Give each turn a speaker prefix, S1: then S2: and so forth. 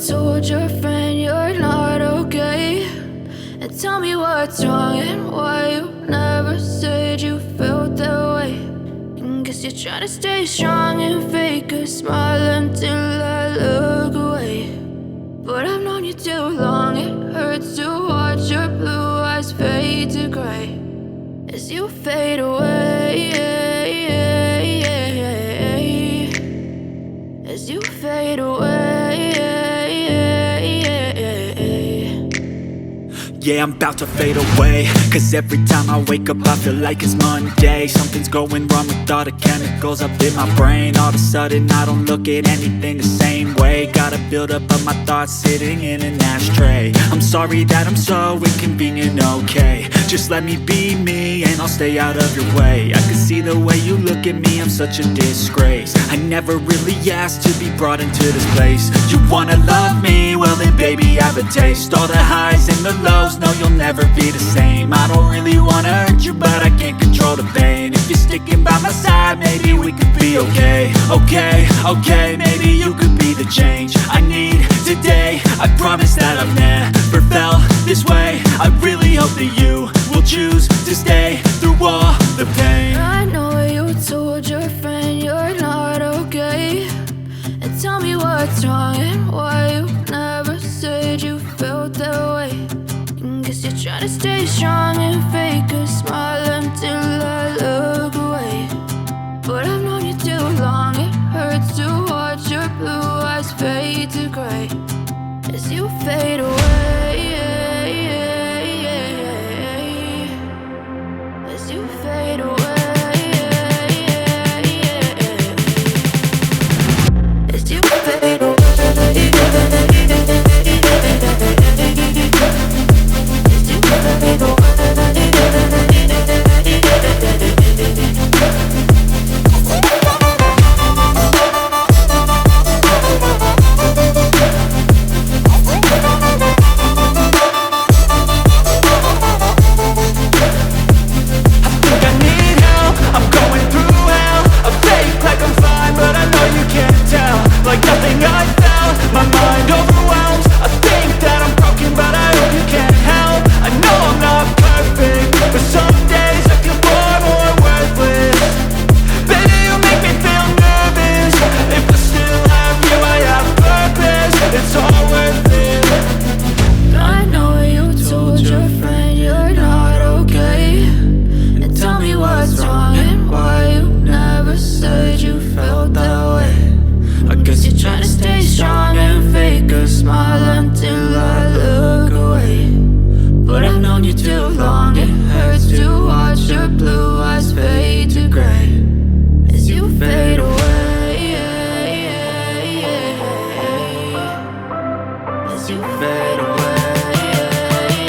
S1: told your friend you're not okay, and tell me what's wrong and why you never said you felt that way. And guess you're trying to stay strong and fake a smile until I look away. But I've known you too long, it hurts to watch your blue eyes fade to gray as you fade away, as you fade away.
S2: Yeah, I'm about to fade away, cause every time I wake up I feel like it's Monday. Something's going wrong with all the chemicals up in my brain. All of a sudden I don't look at anything the same way. Gotta build up of my thoughts sitting in an ashtray. I'm sorry that I'm so inconvenient, okay. Just let me be me and I'll stay out of your way. I can see the way you look at me, I'm such a disgrace. I never really asked to be brought into this place. You wanna love me? Well then baby I have a taste. All the highs and the lows, no you'll never be the same. I don't really wanna hurt you but I can't control the pain. If you're sticking by my side maybe we could be okay. Okay, maybe you could be the change I need today. I promise that I've never felt this way. I really hope that you will choose to stay through all the pain.
S1: I know you told your friend you're not okay, and tell me what's wrong and why you never said you felt that way. And guess you're trying to stay strong and fake a smile until I look away. But I've known you too long, it hurts to watch your blue eyes fade to gray as you fade away.